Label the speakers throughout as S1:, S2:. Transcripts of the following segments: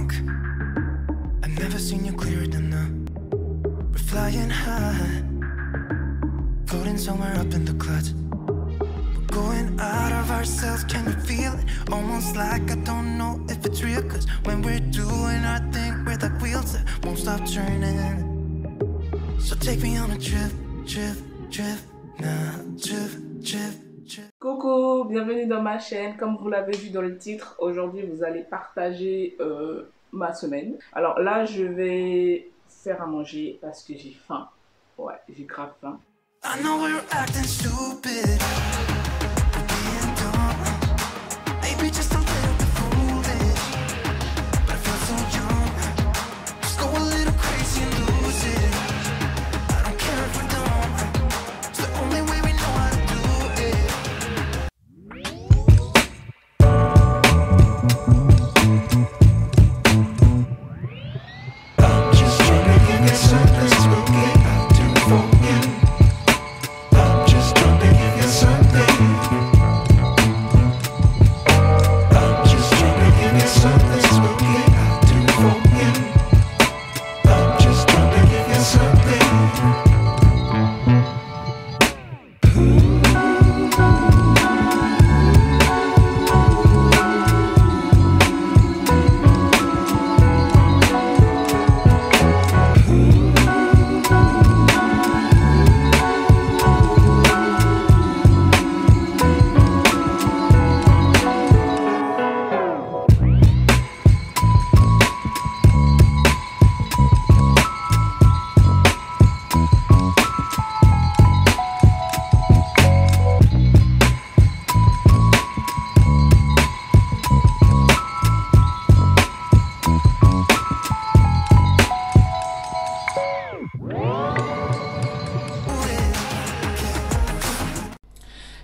S1: think I've never seen you clearer than now. We're flying high, floating somewhere up in the clouds. We're going out of ourselves, can you feel it? Almost like I don't know if it's real. Cause when we're doing our thing, we're like wheels that won't stop turning. So take me on a trip, trip, trip, now, trip, trip.
S2: Coucou, bienvenue dans ma chaîne. Comme vous l'avez vu dans le titre, aujourd'hui vous allez partager ma semaine. Alors là je vais faire à manger parce que j'ai faim. Ouais, j'ai grave faim.
S1: I know we're acting stupid, being dumb, maybe just a little bit foolish, but I feel so young. Just go a little crazy and lose it. I don't care if we're dumb, it's the only way we know how to do it. I'm just trying to give you something spooky I'll do for you. I'm just trying to give you something. I'm just trying to give you something spooky I'll do for you. I'm just trying to give you something.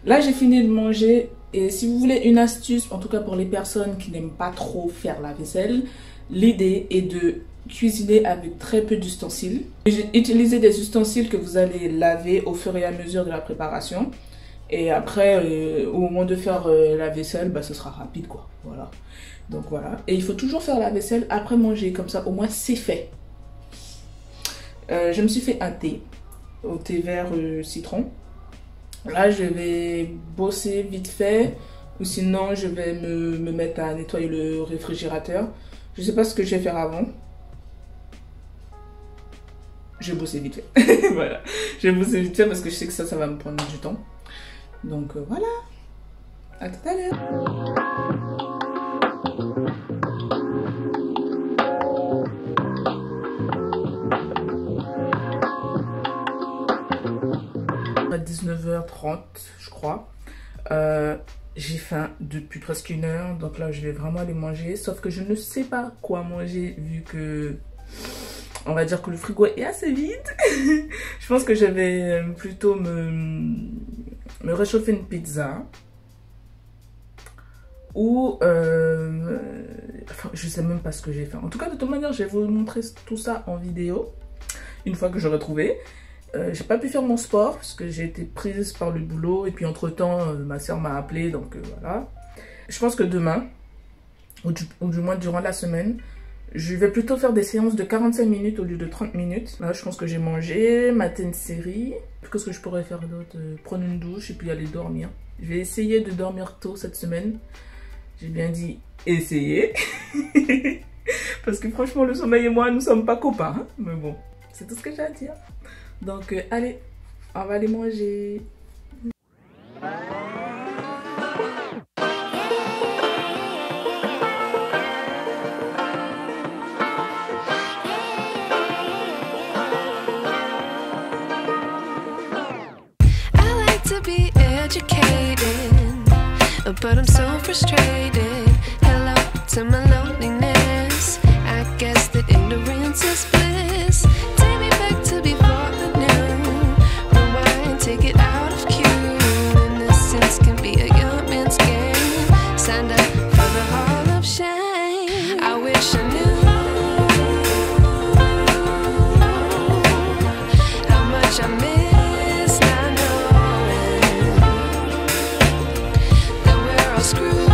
S2: Là j'ai fini de manger et si vous voulez une astuce, en tout cas pour les personnes qui n'aiment pas trop faire la vaisselle, l'idée est de cuisiner avec très peu d'ustensiles. Utilisez des ustensiles que vous allez laver au fur et à mesure de la préparation. Et après, au moment de faire la vaisselle, bah, ce sera rapide quoi. Voilà. Donc voilà. Et il faut toujours faire la vaisselle après manger, comme ça au moins c'est fait. Je me suis fait un thé, au thé vert citron. Là, je vais bosser vite fait, ou sinon je vais me mettre à nettoyer le réfrigérateur. Je sais pas ce que je vais faire avant. Je vais bosser vite fait. Voilà. Je vais bosser vite fait parce que je sais que ça va me prendre du temps. Donc voilà. À tout à l'heure. 19h30 je crois. J'ai faim depuis presque 1 heure, donc là je vais vraiment aller manger, sauf que je ne sais pas quoi manger vu que on va dire que le frigo est assez vide. Je pense que je vais plutôt me réchauffer une pizza ou enfin je sais même pas ce que j'ai fait. En tout cas de toute manière je vais vous montrer tout ça en vidéo une fois que j'aurai trouvé. J'ai pas pu faire mon sport parce que j'ai été prise par le boulot et puis entre temps ma soeur m'a appelé, donc voilà. Je pense que demain ou du moins durant la semaine je vais plutôt faire des séances de 45 minutes au lieu de 30 minutes. Là je pense que j'ai mangé, maté une série. Qu'est-ce que je pourrais faire d'autre? Prendre une douche et puis aller dormir. Je vais essayer de dormir tôt cette semaine. J'ai bien dit essayer. Parce que franchement le sommeil et moi nous sommes pas copains hein. Mais bon, c'est tout ce que j'ai à dire. Donc allez, on va aller manger.
S3: I like to be educated, but I'm so frustrated. Hello to my loneliness. I guess that ignorance is bliss. Take me back to before I knew. Rewind, take it out of cue. Innocence can be a young man's game. Signed up for the hall of shame. I wish I knew how much I miss not knowing that we're all screwed.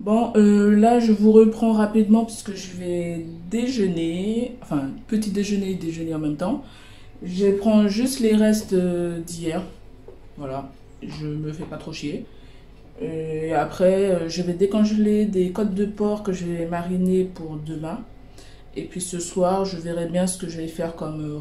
S2: Bon, là, je vous reprends rapidement puisque je vais déjeuner. Enfin, petit déjeuner et déjeuner en même temps. Je prends juste les restes d'hier. Voilà, je me fais pas trop chier. Et après, je vais décongeler des côtes de porc que je vais mariner pour demain. Et puis ce soir, je verrai bien ce que je vais faire comme...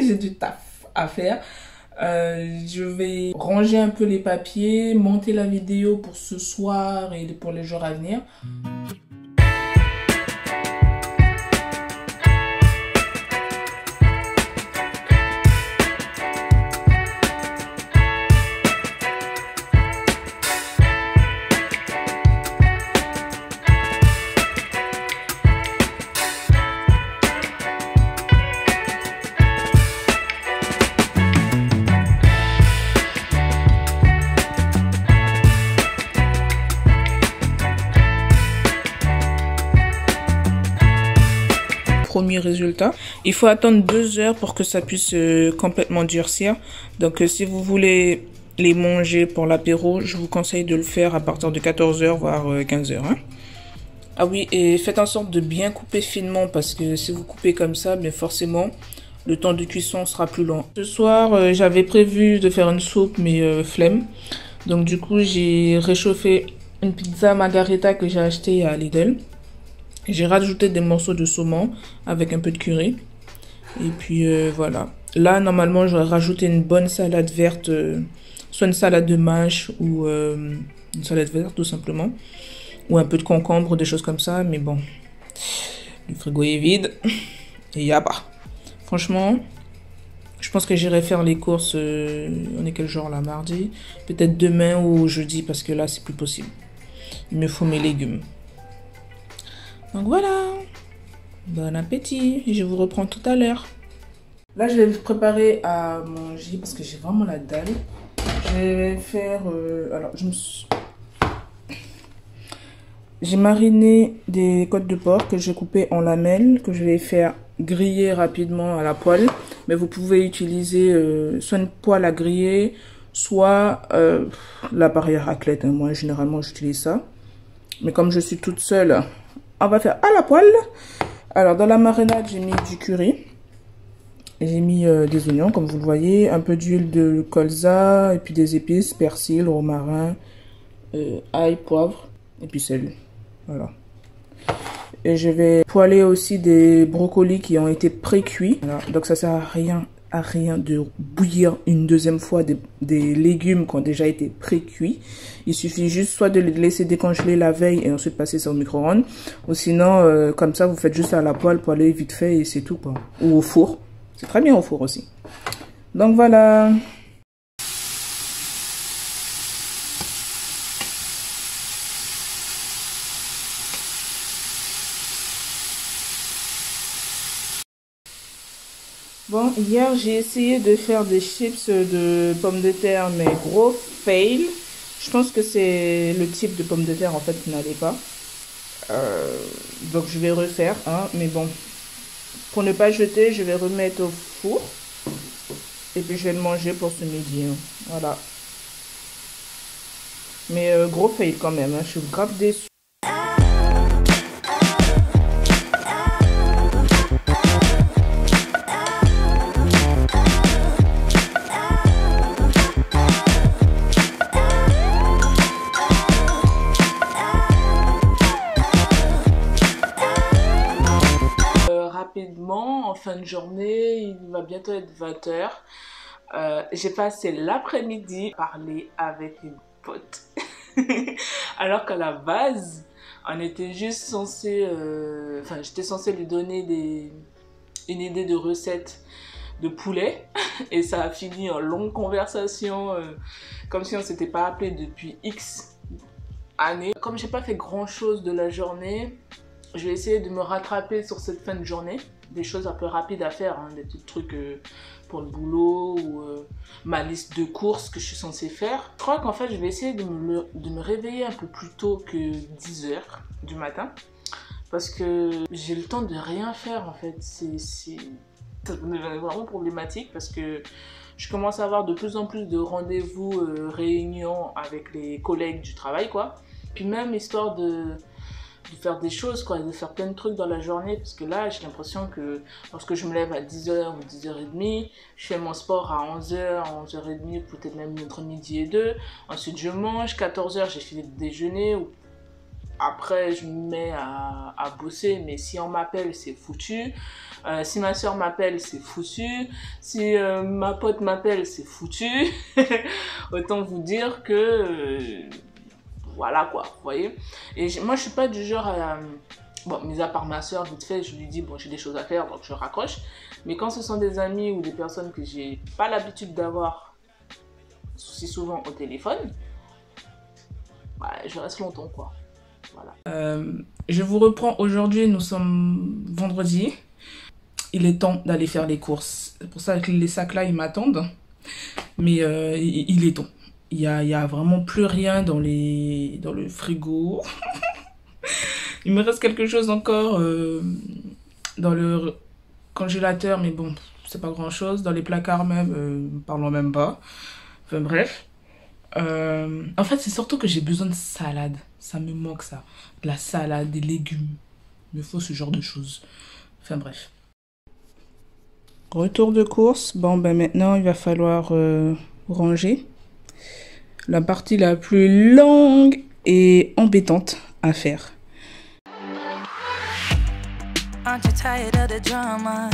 S2: J'ai du taf à faire. Je vais ranger un peu les papiers, monter la vidéo pour ce soir et pour les jours à venir. Premier résultat. Il faut attendre 2 heures pour que ça puisse complètement durcir. Donc si vous voulez les manger pour l'apéro, je vous conseille de le faire à partir de 14 heures voire 15 heures. Hein. Ah oui, et faites en sorte de bien couper finement parce que si vous coupez comme ça, mais forcément le temps de cuisson sera plus long. Ce soir, j'avais prévu de faire une soupe mais flemme. Donc du coup, j'ai réchauffé une pizza margarita que j'ai achetée à Lidl. J'ai rajouté des morceaux de saumon avec un peu de curry. Et puis voilà. Là, normalement, j'aurais rajouté une bonne salade verte. Soit une salade de mâche ou une salade verte tout simplement. Ou un peu de concombre, des choses comme ça. Mais bon, le frigo est vide. Et y a pas. Franchement, je pense que j'irai faire les courses. On est quel jour là? Mardi. Peut-être demain ou jeudi parce que là, c'est plus possible. Il me faut mes légumes. Donc voilà, bon appétit, je vous reprends tout à l'heure. Là, je vais me préparer à manger parce que j'ai vraiment la dalle. Je vais faire, alors j'ai mariné des côtes de porc que j'ai coupées en lamelles, que je vais faire griller rapidement à la poêle. Mais vous pouvez utiliser soit une poêle à griller, soit l'appareil à raclette. Moi, généralement, j'utilise ça. Mais comme je suis toute seule... On va faire à la poêle. Alors, dans la marinade, j'ai mis du curry. J'ai mis des oignons, comme vous le voyez. Un peu d'huile de colza. Et puis des épices, persil, romarin, ail, poivre. Et puis sel. Voilà. Et je vais poêler aussi des brocolis qui ont été pré-cuits. Voilà. Donc, ça sert à rien de bouillir une deuxième fois des légumes qui ont déjà été pré-cuits. Il suffit juste soit de les laisser décongeler la veille et ensuite passer ça au micro-ondes. Ou sinon, comme ça, vous faites juste à la poêle pour aller vite fait et c'est tout, quoi. Ou au four. C'est très bien au four aussi. Donc voilà. Bon, hier j'ai essayé de faire des chips de pommes de terre, mais gros fail. Je pense que c'est le type de pommes de terre en fait qui n'allait pas. Donc je vais refaire, hein, mais bon. Pour ne pas jeter, je vais remettre au four. Et puis je vais le manger pour ce midi. Hein. Voilà. Mais gros fail quand même, hein, je suis grave déçue. Rapidement, en fin de journée, il va bientôt être 20 h. J'ai passé l'après-midi à parler avec une pote. Alors qu'à la base, on était juste censé... Enfin, j'étais censée lui donner une idée de recette de poulet. Et ça a fini en longue conversation, comme si on ne s'était pas appelé depuis X années. Comme j'ai pas fait grand chose de la journée, je vais essayer de me rattraper sur cette fin de journée. Des choses un peu rapides à faire, hein, des petits trucs pour le boulot ou ma liste de courses que je suis censée faire. Je crois qu'en fait, je vais essayer de me réveiller un peu plus tôt que 10 h du matin. parce que j'ai le temps de rien faire en fait. Ça devient vraiment problématique parce que je commence à avoir de plus en plus de rendez-vous, réunions avec les collègues du travail, quoi. Puis même histoire de faire des choses, quoi, de faire plein de trucs dans la journée, parce que là, j'ai l'impression que lorsque je me lève à 10h ou 10h30, je fais mon sport à 11h, 11h30, peut-être même entre midi et 2. Ensuite, je mange, 14h, j'ai fini de déjeuner. Après, je me mets à bosser, mais si on m'appelle, c'est foutu. Si ma soeur m'appelle, c'est foutu. Si ma pote m'appelle, c'est foutu. Autant vous dire que... voilà quoi, vous voyez. Et moi, je suis pas du genre à... bon, mis à part ma soeur, vite fait, je lui dis, bon, j'ai des choses à faire, donc je raccroche. Mais quand ce sont des amis ou des personnes que j'ai pas l'habitude d'avoir si souvent au téléphone, bah, je reste longtemps, quoi. Voilà. Je vous reprends aujourd'hui, nous sommes vendredi. Il est temps d'aller faire les courses. C'est pour ça que les sacs là, ils m'attendent. Mais il est temps. Il y a vraiment plus rien dans le frigo. Il me reste quelque chose encore dans le congélateur, mais bon, c'est pas grand chose. Dans les placards même, parlons même pas. Enfin bref. En fait, c'est surtout que j'ai besoin de salade. Ça me manque ça. De la salade, des légumes. Il me faut ce genre de choses. Enfin bref. Retour de course. Bon, ben maintenant, il va falloir ranger. La partie la plus longue et embêtante à faire.
S1: Aren't you tired of the drama?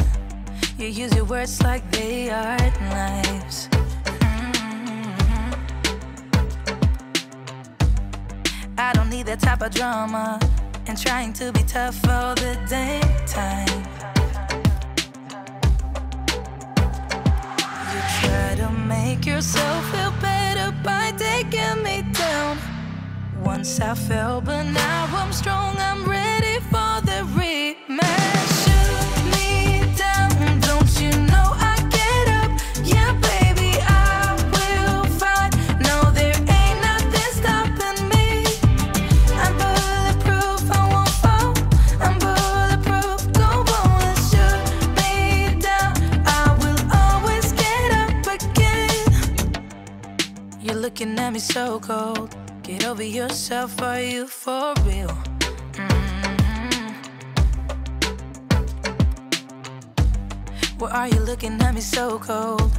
S1: You use your words like they are knives. I don't need that type of drama and trying to be tough all the damn time. You try to make yourself feel better by taking me down. Once I fell, but now I'm strong, I'm ready for the rematch. Shoot me down, don't you know I get up? Yeah, baby, I will fight. No, there ain't nothing stopping me. I'm bulletproof, I won't fall. I'm bulletproof, go on and shoot me down. I will always get up again. You're looking at me so cold. Get over yourself, are you for real? Why are you looking at me so cold?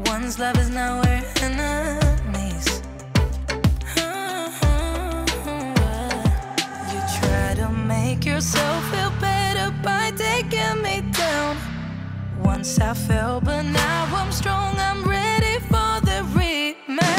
S1: One's love is now we're enemies. You try to make yourself feel better by taking me down. Once I fell, but now I'm strong, I'm ready for the rematch.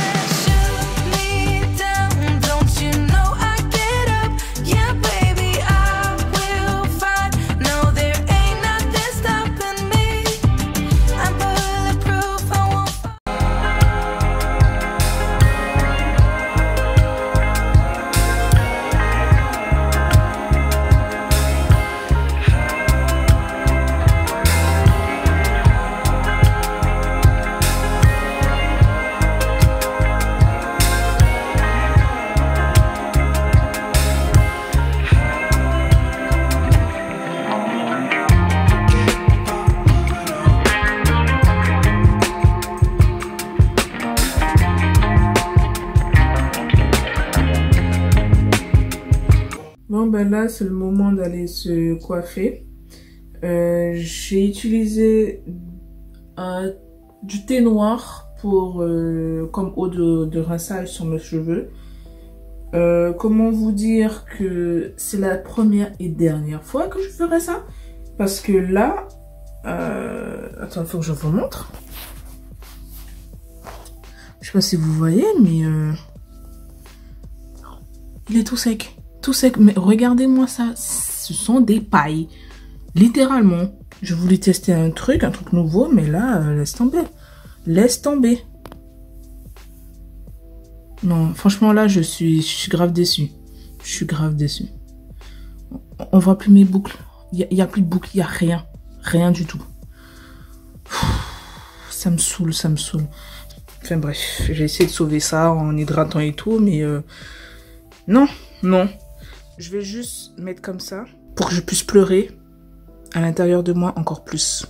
S2: Bon ben là c'est le moment d'aller se coiffer. J'ai utilisé du thé noir pour comme eau de rinçage sur mes cheveux. Comment vous dire que c'est la première et dernière fois que je ferai ça, parce que là attends, il faut que je vous montre. Je sais pas si vous voyez, mais il est tout sec. Tout sec, mais regardez-moi ça, ce sont des pailles, littéralement. Je voulais tester un truc nouveau, mais là, laisse tomber. Non, franchement là, je suis grave déçue. Je suis grave déçue. On voit plus mes boucles, il y a plus de boucles, il y a rien du tout. Ça me saoule. Enfin bref, j'ai essayé de sauver ça en hydratant et tout, mais non. Je vais juste mettre comme ça pour que je puisse pleurer à l'intérieur de moi encore plus.